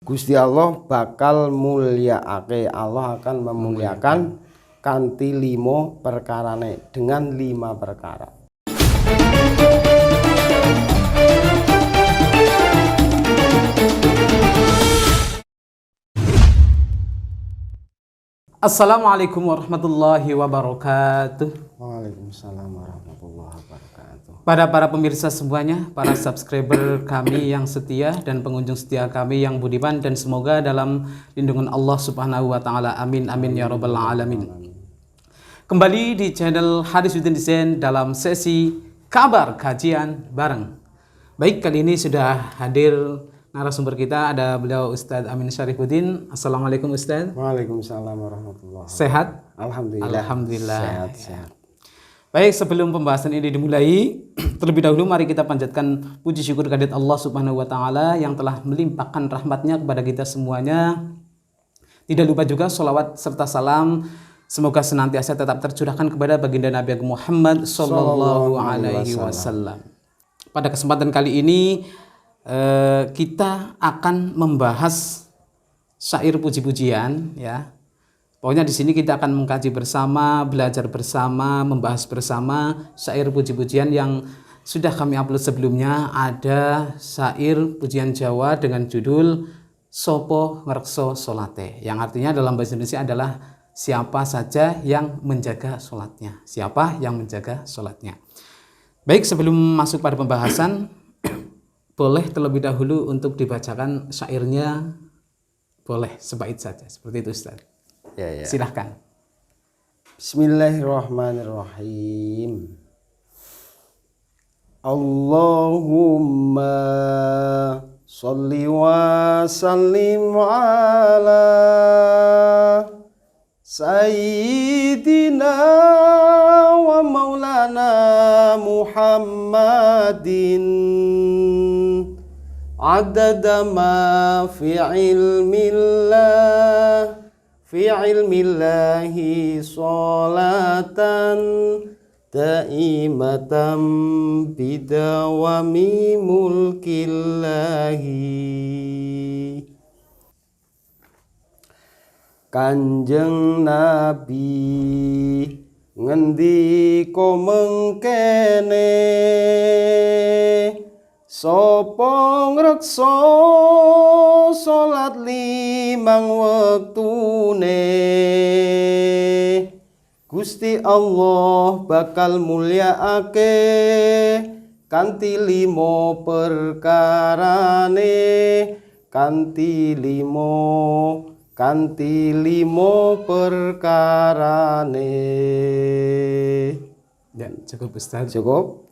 Gusti Allah bakal mulyaake, Allah akan memuliakan kanthi 5 perkarane, dengan 5 perkara. Assalamualaikum warahmatullahi wabarakatuh. Waalaikumsalam warahmatullahi wabarakatuh. Pada para pemirsa semuanya, para subscriber kami yang setia dan pengunjung setia kami yang budiman, dan semoga dalam lindungan Allah Subhanahu wa taala. Amin amin ya rabbal alamin. Kembali di channel Hadis Within Design dalam sesi kabar kajian bareng. Baik, kali ini sudah hadir narasumber kita, ada beliau Ustadz Amin Syarifuddin. Assalamualaikum Ustadz. Waalaikumsalam warahmatullahi wabarakatuh. Sehat? Alhamdulillah. Alhamdulillah. Sehat. Baik, sebelum pembahasan ini dimulai, terlebih dahulu mari kita panjatkan puji syukur kehadirat Allah Subhanahu wa taala yang telah melimpahkan rahmatnya kepada kita semuanya. Tidak lupa juga sholawat serta salam semoga senantiasa tetap tercurahkan kepada baginda Nabi Muhammad sallallahu alaihi wasallam. Pada kesempatan kali ini kita akan membahas syair puji-pujian, ya. Pokoknya di sini kita akan mengkaji bersama, belajar bersama, membahas bersama syair puji-pujian yang sudah kami upload sebelumnya. Ada syair pujian Jawa dengan judul Sopo Ngrekso Solate, yang artinya dalam bahasa Indonesia adalah siapa saja yang menjaga sholatnya. Siapa yang menjaga sholatnya. Baik, sebelum masuk pada pembahasan, boleh terlebih dahulu untuk dibacakan syairnya, boleh sebait saja, seperti itu Ustaz. Ya. Silahkan. Bismillahirrahmanirrahim. Allahumma sholli wa sallim ala Sayyidina wa maulana Muhammadin adada ma fi ilmillahi sholatan daimatan bidawami mulkillahi. Kanjeng Nabi ngendika mengkene, sapa ngreksa salat 5 wektune, Gusti Allah bakal mulyaake kanthi 5 perkarane, kanthi 5 perkarane. Ya, cukup Ustaz. Cukup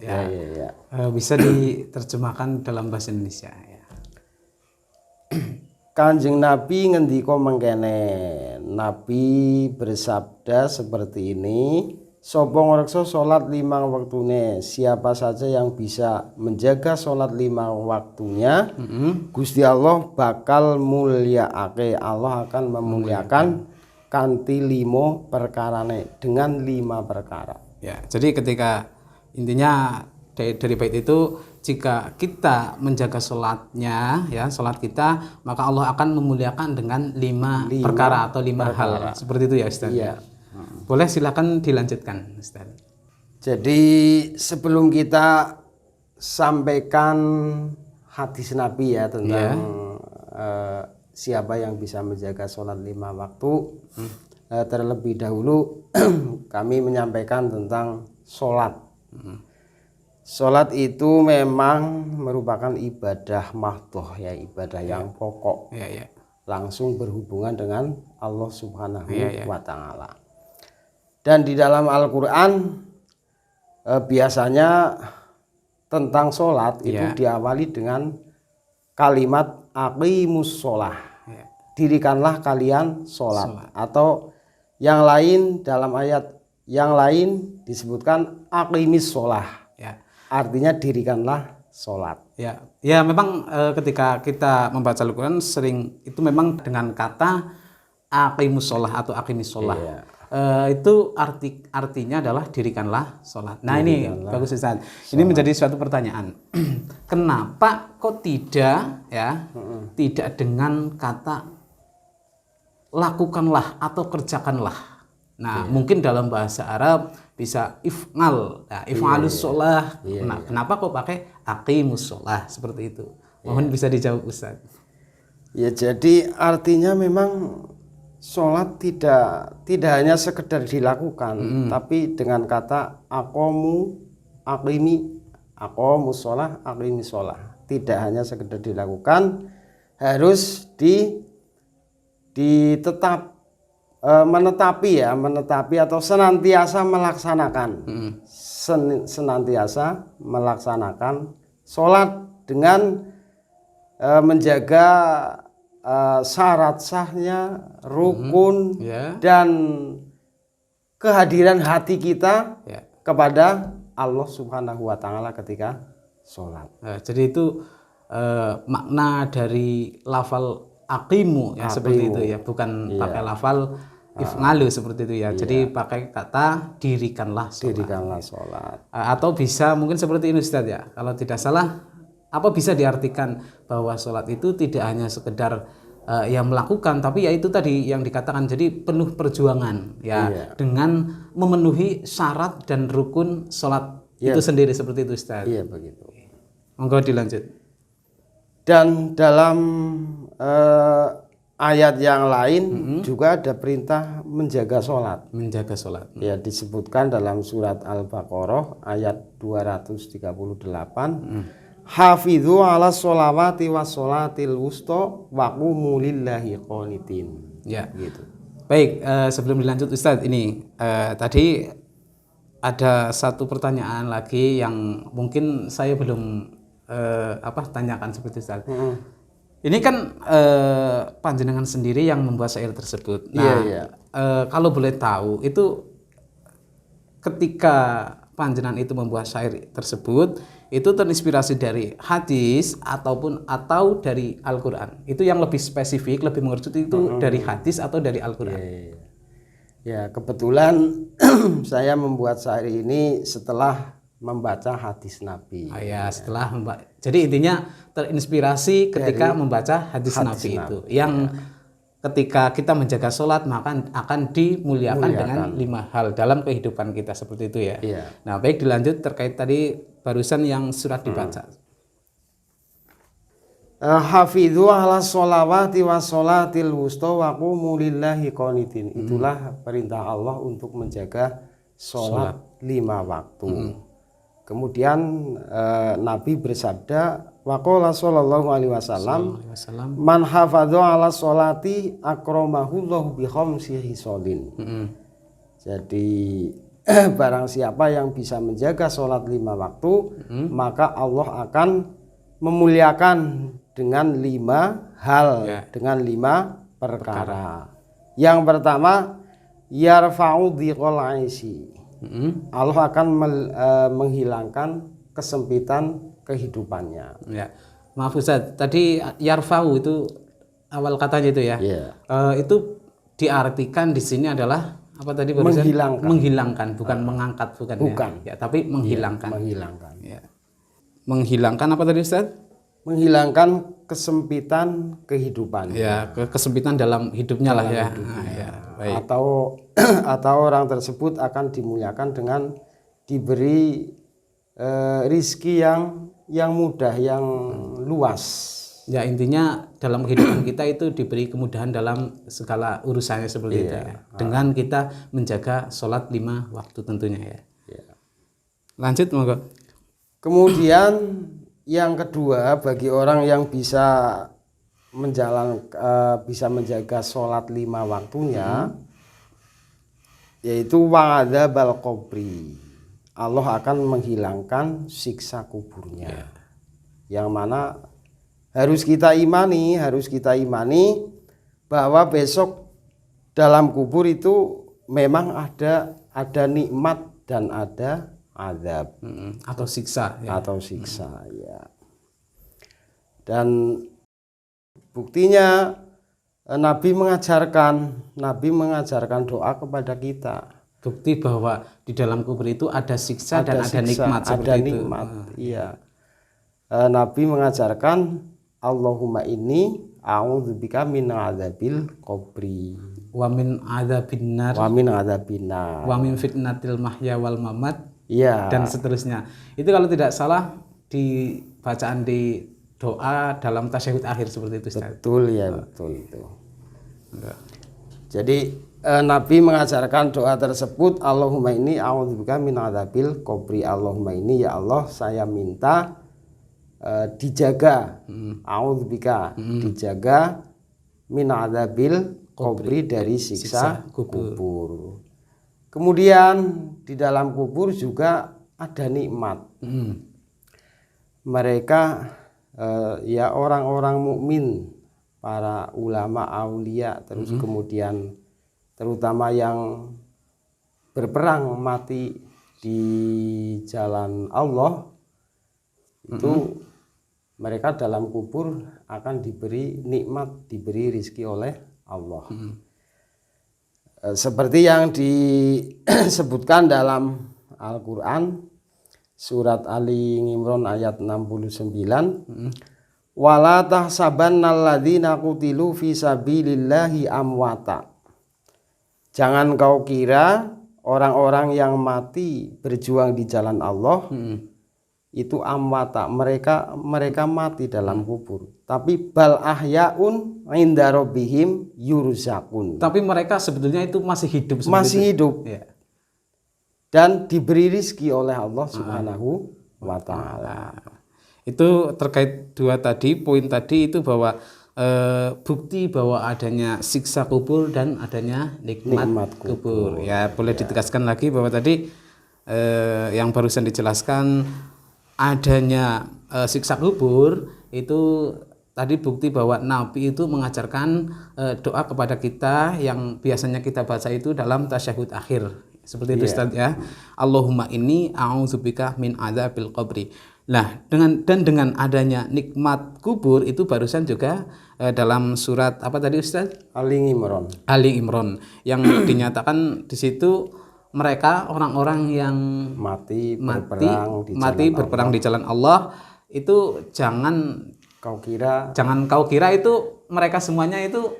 ya. Ya. Bisa diterjemahkan dalam bahasa Indonesia, ya. Kanjeng Nabi ngendika mengkene, Nabi bersabda seperti ini, sapa ngreksa salat 5 waktune, siapa saja yang bisa menjaga salat 5 waktunya, Gusti Allah bakal mulyaake, Allah akan memuliakan kanthi 5 perkarane, dengan 5 perkara. Ya, jadi ketika intinya dari bait itu, jika kita menjaga sholatnya, ya, sholat kita, maka Allah akan memuliakan dengan 5 perkara atau 5 hal. Seperti itu ya Ustaz. Iya. Boleh silakan dilanjutkan Ustaz. Jadi sebelum kita sampaikan hadis Nabi ya tentang siapa yang bisa menjaga sholat 5 waktu, terlebih dahulu kami menyampaikan tentang sholat. Sholat itu memang merupakan ibadah mahdhoh, ya, ibadah yang pokok, langsung berhubungan dengan Allah Subhanahu wa taala. Dan di dalam Al-Quran biasanya tentang sholat itu diawali dengan kalimat aqimus sholah, dirikanlah kalian sholat. Atau yang lain, dalam ayat yang lain disebutkan aqimis sholah, artinya dirikanlah sholat. Ya, memang ketika kita membaca Al-Quran sering itu memang dengan kata aqimus sholah atau aqimis sholah. itu artinya adalah dirikanlah sholat. Nah ini bagus Ustaz. Ini menjadi suatu pertanyaan. Kenapa kok tidak ya? Tidak dengan kata lakukanlah atau kerjakanlah. Nah mungkin dalam bahasa Arab bisa if'al, nah, if'alus sholah. Nah, kenapa kok pakai aqimus sholah seperti itu? Mohon bisa dijawab Ustaz. Ya jadi artinya memang sholat tidak hanya sekedar dilakukan, tapi dengan kata aqomus sholah, aqimi sholah. Tidak hanya sekedar dilakukan, harus menetapi atau senantiasa melaksanakan, senantiasa melaksanakan sholat dengan menjaga syarat sahnya, rukun dan kehadiran hati kita kepada Allah Subhanahu wa taala ketika sholat. Jadi itu makna dari lafal aqimu ya seperti itu ya, bukan pakai lafal if'alu seperti itu ya. Jadi pakai kata dirikanlah sholat. Atau bisa mungkin seperti ini Ustaz ya. Kalau tidak salah apa bisa diartikan bahwa sholat itu tidak hanya sekedar yang melakukan, tapi ya itu tadi yang dikatakan, jadi penuh perjuangan ya dengan memenuhi syarat dan rukun sholat itu sendiri seperti itu Ustaz. Iya begitu. Monggo dilanjut. Dan dalam ayat yang lain juga ada perintah menjaga sholat. Menjaga sholat. Ya disebutkan dalam surat Al-Baqarah ayat 238. Hafidhu ala sholawati wa sholatil wusta wa qumu lillahi qanitin. Ya, gitu. Baik, sebelum dilanjut Ustadz, ini tadi ada satu pertanyaan lagi yang mungkin saya belum tanyakan seperti Ustadz. Ini kan panjenengan sendiri yang membuat syair tersebut. Nah, kalau boleh tahu itu ketika panjenengan itu membuat syair tersebut itu terinspirasi dari hadis atau dari Al-Qur'an. Itu yang lebih spesifik, lebih mengerucut itu dari hadis atau dari Al-Qur'an. Ya, kebetulan saya membuat syair ini setelah membaca hadis Nabi. Jadi intinya terinspirasi ketika membaca hadis Nabi itu. Yang ketika kita menjaga sholat maka akan dimuliakan dengan 5 hal dalam kehidupan kita seperti itu ya. Nah baik, dilanjut terkait tadi barusan yang surat dibaca. Hafidhu ala sholawati wa sholatil wusta wa qumu lillahi qanitin. Itulah perintah Allah untuk menjaga sholat 5 waktu. Kemudian Nabi bersabda, waqala sallallahu alaihi wasallam, man hafadhu ala sholati akramahullahu bi khamsi hisolin. Jadi barang siapa yang bisa menjaga sholat 5 waktu, maka Allah akan memuliakan dengan 5 hal, dengan 5 perkara. Yang pertama, yarfa'u dhiqal aisy. Allah akan menghilangkan kesempitan kehidupannya. Ya. Maaf Ustaz, tadi yarfa'u itu awal katanya itu ya. Itu diartikan di sini adalah apa tadi barusan? Menghilangkan, bukan mengangkat, bukan. Ya, tapi menghilangkan. Menghilangkan apa tadi Ustaz? Menghilangkan kesempitan kehidupan. Ya, kesempitan dalam hidupnya lah ya. Baik. Atau orang tersebut akan dimuliakan dengan diberi rizki yang mudah, yang luas. Ya intinya dalam kehidupan kita itu diberi kemudahan dalam segala urusannya seperti itu ya. Dengan kita menjaga sholat 5 waktu tentunya ya. Lanjut monggo. Kemudian yang kedua, bagi orang yang bisa menjaga sholat 5 waktunya, yaitu wa'adzabal qabri. Allah akan menghilangkan siksa kuburnya. Yang mana harus kita imani bahwa besok dalam kubur itu memang ada nikmat dan ada azab atau siksa ya. Ya. Dan buktinya Nabi mengajarkan doa kepada kita. Bukti bahwa di dalam kubur itu ada siksa dan ada Siksa, nikmat seperti ada itu. nikmat. Iya. Nabi mengajarkan Allahumma inni a'udzubika min adzabil qabri Wa min adzabinnar wa min adzabinar. wa min fitnatil mahya wal mamat Iya. dan seterusnya. Itu kalau tidak salah di bacaan di doa dalam tasyahud akhir seperti itu, Ustaz. Betul ya, betul itu. Jadi Nabi mengajarkan doa tersebut, Allahumma inni a'udzubika min adzabil qabri. Allahumma ini, ya Allah, saya minta dijaga, a'udzubika, dijaga min adzabil qabri, dari siksa kubur. Kemudian di dalam kubur juga ada nikmat. Mereka ya orang-orang mukmin, para ulama, aulia, terus kemudian terutama yang berperang mati di jalan Allah, itu mereka dalam kubur akan diberi nikmat, diberi rizki oleh Allah. Seperti yang disebutkan dalam Al-Quran surat Ali Imran ayat 69, wala tahsabannal ladzina qutilu fi sabilillahi amwata. Jangan kau kira orang-orang yang mati berjuang di jalan Allah itu amwata, mereka mati dalam kubur, tapi bal ahyaun inda rabbihim yurzaqun. Tapi mereka sebetulnya itu masih hidup Masih hidup. Ya. Dan diberi rizki oleh Allah Subhanahu wa ta'ala. Itu terkait dua tadi, poin tadi itu bahwa bukti bahwa adanya siksa kubur dan adanya nikmat kubur. Ya, boleh ditegaskan lagi bahwa tadi yang barusan dijelaskan adanya siksa kubur itu tadi bukti bahwa Nabi itu mengajarkan doa kepada kita yang biasanya kita baca itu dalam tasyahud akhir. Seperti itu Ustaz ya. Allahumma inni a'udzubika min adzabil qabri. Nah, dengan adanya nikmat kubur itu barusan juga dalam surat apa tadi Ustaz? Ali Imran. Ali Imran yang dinyatakan di situ mereka orang-orang yang mati berperang di jalan Allah itu jangan kau kira itu mereka semuanya itu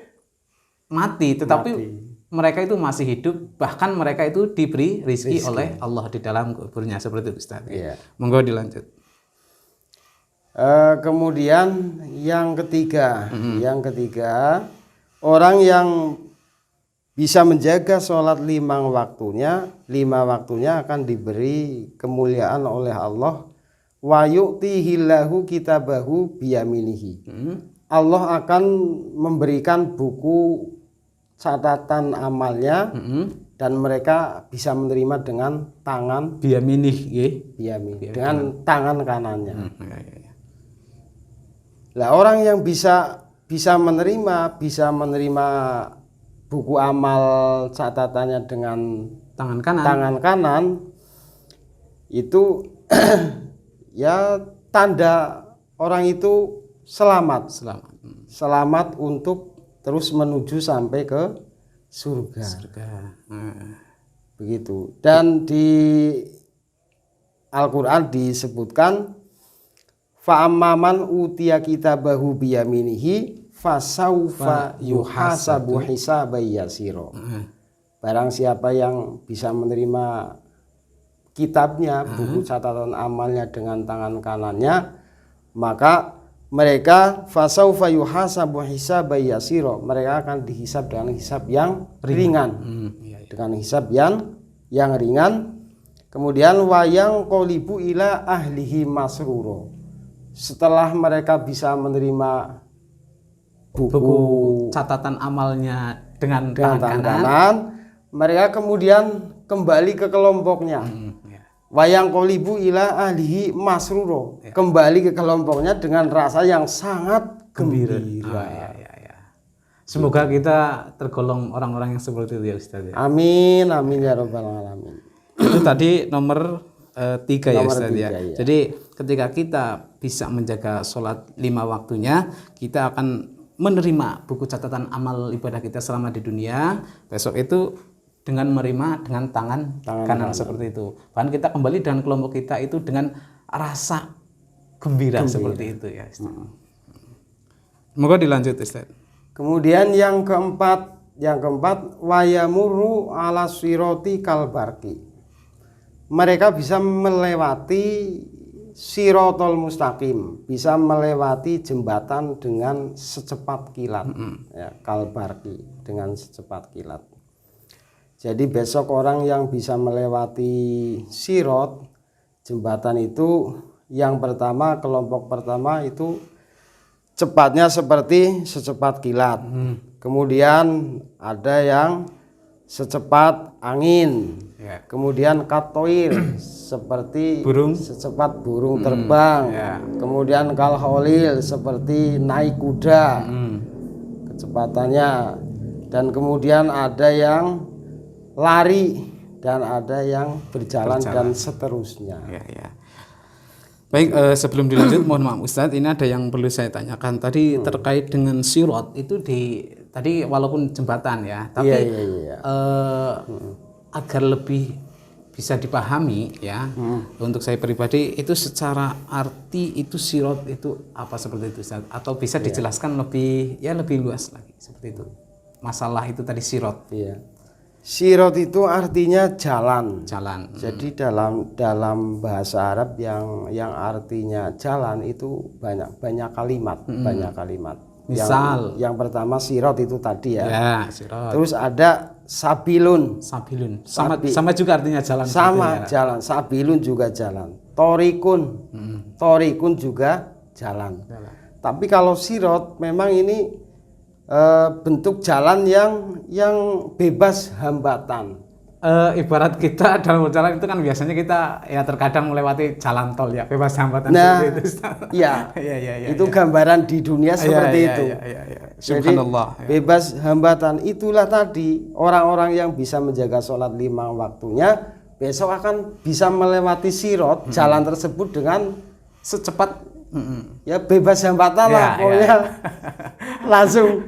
mati, tetapi mereka itu masih hidup, bahkan mereka itu diberi rizki oleh Allah di dalam kuburnya, seperti itu Ustaz. Iya. Monggo dilanjut. Kemudian yang ketiga, orang yang bisa menjaga sholat lima waktunya akan diberi kemuliaan oleh Allah. Wa yu'tihillahu kitabahu biyaminihi. Allah akan memberikan buku catatan amalnya dan mereka bisa menerima dengan tangan biyaminih, dengan tangan kanannya. Lah orang yang bisa menerima buku amal catatannya dengan tangan kanan itu ya tanda orang itu selamat untuk terus menuju sampai ke surga. Begitu. Dan di Al-Qur'an disebutkan fa'amman utiya kitabahu biyaminihi fasaufa yuhasabu hisaban yasira. Barang siapa yang bisa menerima kitabnya, buku catatan amalnya dengan tangan kanannya, maka mereka fasaufa yuhasabu hisaban yasira. Mereka akan dihisab dengan hisab yang ringan. Dengan hisab yang ringan. Kemudian wayang qolibu ila ahlihi masruro. Setelah mereka bisa menerima buku catatan amalnya dengan tangan kanan, mereka kemudian kembali ke kelompoknya. Wayang qolibu ila ahlihi masruro. Kembali ke kelompoknya dengan rasa yang sangat gembira. Semoga kita tergolong orang-orang yang seperti itu ya Ustaz. Amin, amin ya rabbal alamin. Itu tadi nomor 3 ya Ustaz ya. Ya. Jadi ketika kita bisa menjaga sholat 5 waktunya, kita akan menerima buku catatan amal ibadah kita selama di dunia, besok itu dengan menerima dengan tangan kanan seperti itu. Bahkan kita kembali dengan kelompok kita itu dengan rasa gembira. Seperti itu ya Ustaz. Semoga dilanjut Ustaz. Kemudian yang keempat wayamuru ala siroti kalbarki. Mereka bisa melewati sirotol mustaqim, bisa melewati jembatan dengan secepat kilat, ya, kalbarki, dengan secepat kilat. Jadi besok orang yang bisa melewati sirot jembatan itu, yang pertama, kelompok pertama itu cepatnya seperti secepat kilat. Kemudian ada yang secepat angin. Ya. Kemudian katoir seperti Burung. secepat burung terbang. Ya. Kemudian kalholil seperti naik kuda kecepatannya. Dan kemudian ada yang lari dan ada yang berjalan. Dan seterusnya. Ya, ya. Baik, sebelum dilanjut mohon maaf Ustadz, ini ada yang perlu saya tanyakan tadi terkait dengan sirot itu tadi walaupun jembatan ya, tapi Iya. agar lebih bisa dipahami ya, untuk saya pribadi itu secara arti itu sirot itu apa seperti itu Ustadz? Atau bisa dijelaskan lebih luas lagi seperti itu masalah itu tadi sirot. Iya. Sirot itu artinya jalan. Jadi dalam bahasa Arab yang artinya jalan itu banyak kalimat. Misal yang pertama sirot itu tadi ya. Ya, sirot. Terus ada sabilun. Sama juga artinya jalan. Sama jalan. Sabilun juga jalan. Torikun juga jalan. Tapi kalau sirot memang ini bentuk jalan yang bebas hambatan. Ibarat kita dalam berjalan itu kan biasanya kita ya terkadang melewati jalan tol ya, bebas hambatan seperti itu. Iya. Itu gambaran di dunia seperti itu. Subhanallah. Jadi, bebas hambatan itulah tadi orang-orang yang bisa menjaga sholat 5 waktunya besok akan bisa melewati sirot jalan tersebut dengan secepat ya bebas hambatan lah pokoknya. Langsung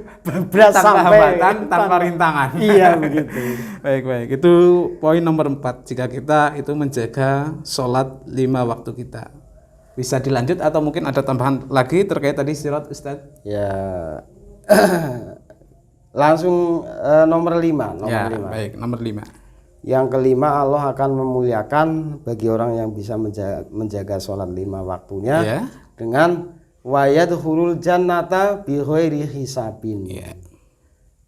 beras tanpa sampai hambatan, tanpa rintangan. Iya begitu. Baik. Itu poin nomor 4 jika kita itu menjaga sholat 5 waktu kita. Bisa dilanjut atau mungkin ada tambahan lagi terkait tadi sirat Ustadz? Ya. Langsung nomor 5. Baik, nomor 5. Yang kelima, Allah akan memuliakan bagi orang yang bisa menjaga sholat 5 waktunya dengan wayadkhulul jannata bi ghairi hisabin.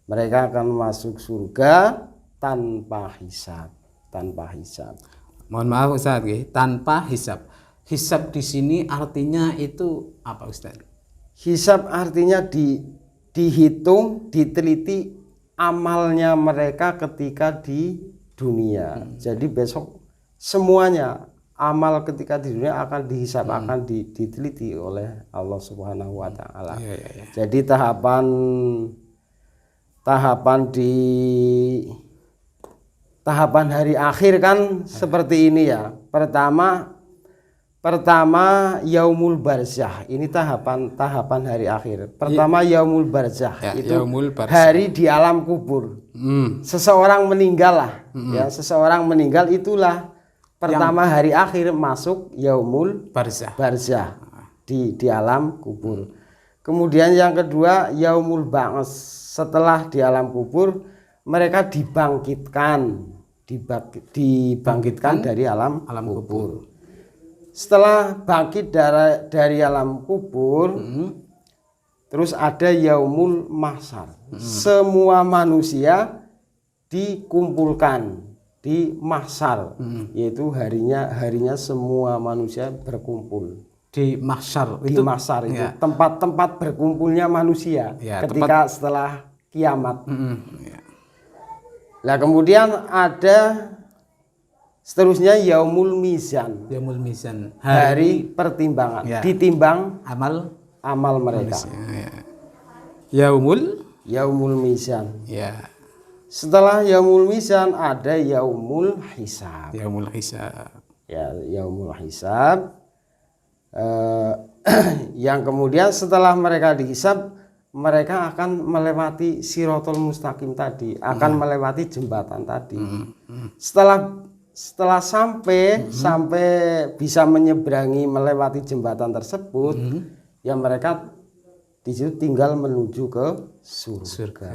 Mereka akan masuk surga tanpa hisab. Mohon maaf Ustaz, tanpa hisab. Hisab di sini artinya itu apa Ustaz? Hisab artinya dihitung, diteliti amalnya mereka ketika di dunia. Jadi besok semuanya amal ketika di dunia akan dihisab, akan diteliti oleh Allah Subhanahu wa taala. Jadi tahapan hari akhir kan seperti ini ya. Pertama yaumul barzah. Ini tahapan hari akhir. Pertama yaumul barzah itu hari di alam kubur. Seseorang meninggal lah, ya, seseorang meninggal itulah pertama hari akhir masuk yaumul barzah di alam kubur. Kemudian yang kedua yaumul ba'ats, setelah di alam kubur mereka dibangkitkan dari alam kubur. Setelah bangkit dari alam kubur, terus ada yaumul mahsyar. Semua manusia dikumpulkan di mahsyar, yaitu harinya semua manusia berkumpul di mahsyar. Itu tempat berkumpulnya manusia ketika setelah kiamat. Nah kemudian ada seterusnya yaumul mizan. Hari pertimbangan, ditimbang amal mereka. Yaumul mizan. Setelah yaumul mizan ada yaumul hisab. Yaumul hisab. Yang kemudian setelah mereka dihisab mereka akan melewati Shirathul Mustaqim tadi, akan melewati jembatan tadi. Setelah sampai bisa menyeberangi melewati jembatan tersebut, ya mereka di situ tinggal menuju ke surga.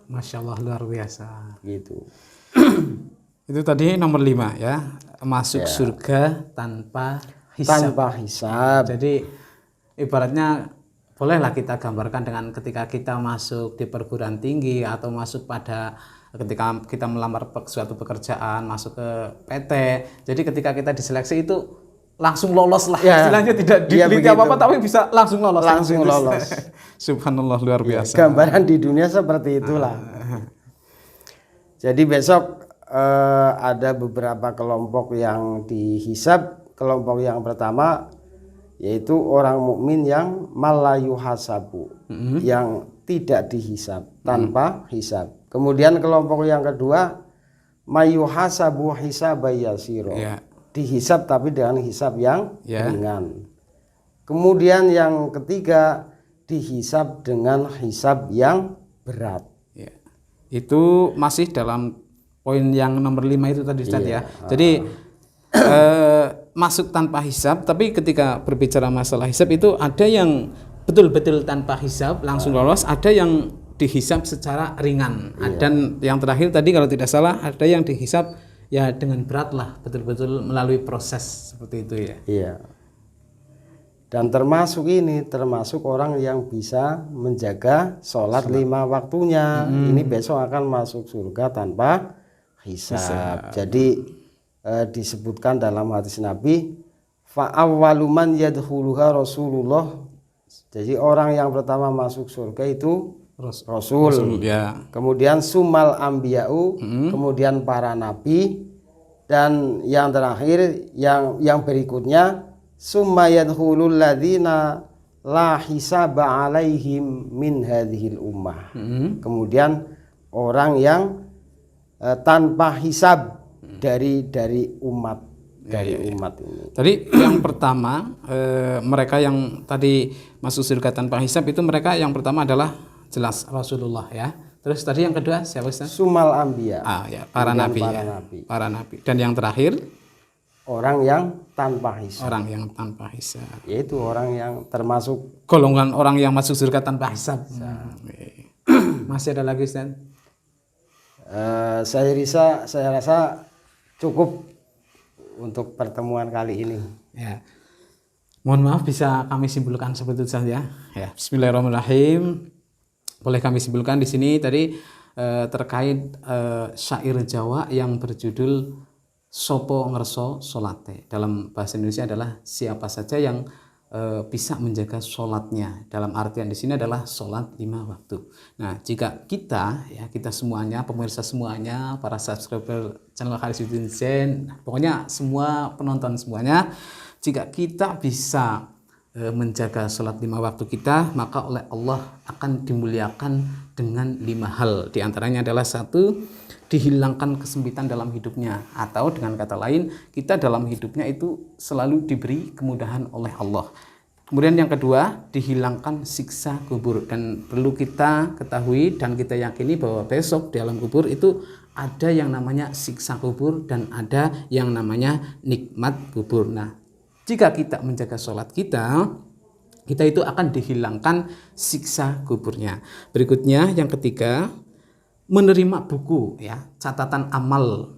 Masya Allah, luar biasa. Gitu. Itu tadi nomor 5 ya, masuk surga tanpa hisab. Tanpa hisab. Jadi ibaratnya bolehlah kita gambarkan dengan ketika kita masuk di perguruan tinggi atau masuk pada ketika kita melamar suatu pekerjaan, masuk ke PT. Jadi ketika kita diseleksi itu langsung lolos lah. Istilahnya tidak diteliti apa-apa tapi bisa langsung lolos. Langsung lolos. Subhanallah, luar biasa. Gambaran di dunia seperti itulah. Jadi besok ada beberapa kelompok yang dihisab. Kelompok yang pertama yaitu orang mukmin yang malayu hasabu, yang tidak dihisab, tanpa hisab. Kemudian kelompok yang kedua mayu hasabu hisabayasiro, dihisab tapi dengan hisab yang ringan. Kemudian yang ketiga dihisab dengan hisab yang berat. Itu masih dalam poin yang nomor 5 itu tadi Ustaz ya. Jadi masuk tanpa hisab, tapi ketika berbicara masalah hisab itu ada yang betul-betul tanpa hisab langsung lolos, ada yang dihisab secara ringan. Dan yang terakhir tadi kalau tidak salah ada yang dihisab ya dengan berat lah, betul-betul melalui proses seperti itu ya. Iya. Dan termasuk orang yang bisa menjaga sholat 5 waktunya. Ini besok akan masuk surga tanpa hisab. Jadi disebutkan dalam hadis Nabi, fa awwalu man yadkhuluha Rasulullah. Jadi orang yang pertama masuk surga itu Rasul. Kemudian sumal ambiya'u, kemudian para nabi, dan yang terakhir yang berikutnya summa yadkhulul ladzina la hisaba alaihim min hadhil ummah. Kemudian orang yang tanpa hisab dari umat umat ini. Tadi yang pertama mereka yang tadi masuk surga tanpa hisab itu mereka yang pertama adalah jelas Rasulullah ya. Terus tadi yang kedua siapa Ustaz? Sumal anbiya. Para nabi. Para nabi. Dan yang terakhir orang yang tanpa hisab. Orang yang tanpa hisab. Yaitu orang yang termasuk golongan orang yang masuk surga tanpa hisab. Masih ada lagi Ustaz? Saya rasa cukup untuk pertemuan kali ini. Ya. Mohon maaf bisa kami simpulkan seperti itu saja. Ya. Bismillahirrahmanirrahim. Boleh kami simpulkan di sini tadi terkait syair Jawa yang berjudul Sopo Ngerso Solate. Dalam bahasa Indonesia adalah siapa saja yang bisa menjaga sholatnya. Dalam artian di sini adalah sholat 5 waktu. Nah, jika kita semuanya, pemirsa semuanya, para subscriber channel Khalisuddin Zain, pokoknya semua penonton semuanya, jika kita bisa menjaga sholat 5 waktu kita, maka oleh Allah akan dimuliakan dengan 5 hal. Di antaranya adalah 1, dihilangkan kesempitan dalam hidupnya, atau dengan kata lain kita dalam hidupnya itu selalu diberi kemudahan oleh Allah. Kemudian yang kedua, dihilangkan siksa kubur, dan perlu kita ketahui dan kita yakini bahwa besok di alam kubur itu ada yang namanya siksa kubur dan ada yang namanya nikmat kubur. Nah, jika kita menjaga sholat kita itu akan dihilangkan siksa kuburnya. Berikutnya yang ketiga, menerima buku catatan amal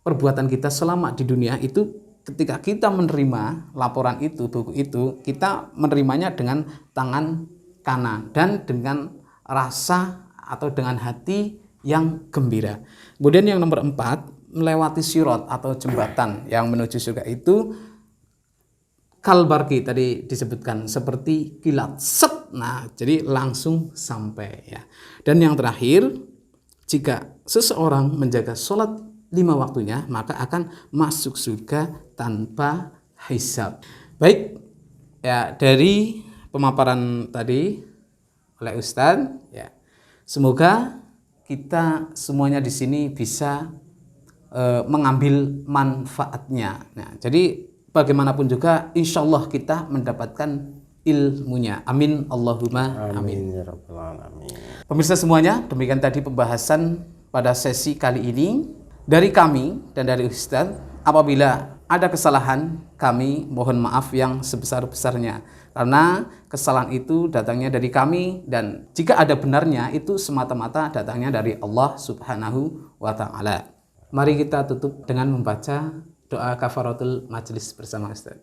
perbuatan kita selama di dunia itu. Ketika kita menerima laporan itu, buku itu, kita menerimanya dengan tangan kanan dan dengan rasa atau dengan hati yang gembira. Kemudian yang nomor 4, melewati sirat atau jembatan yang menuju surga itu kalbarki tadi disebutkan seperti kilat set. Nah, jadi langsung sampai ya. Dan yang terakhir, jika seseorang menjaga sholat 5 waktunya, maka akan masuk surga tanpa hisab. Baik, ya dari pemaparan tadi oleh Ustadz, ya semoga kita semuanya di sini bisa mengambil manfaatnya. Nah, jadi bagaimanapun juga, insya Allah kita mendapatkan ilmunya. Amin Allahumma amin. Amin ya rabbal alamin. Pemirsa semuanya, demikian tadi pembahasan pada sesi kali ini dari kami dan dari Ustadz. Apabila ada kesalahan, kami mohon maaf yang sebesar-besarnya, karena kesalahan itu datangnya dari kami, dan jika ada benarnya itu semata-mata datangnya dari Allah Subhanahu wa Ta'ala. Mari kita tutup dengan membaca doa kafaratul majlis bersama Ustaz.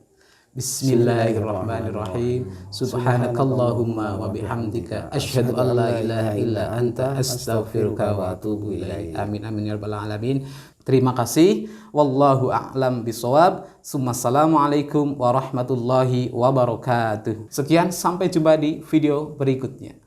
Bismillahirrahmanirrahim. Subhanakallahumma wa bihamdika asyhadu an la ilaha illa anta astaghfiruka wa atubu ilaik. Amin amin ya rabbal alamin. Terima kasih. Wallahu a'lam bishawab. Assalamualaikum warahmatullahi wabarakatuh. Sekian, sampai jumpa di video berikutnya.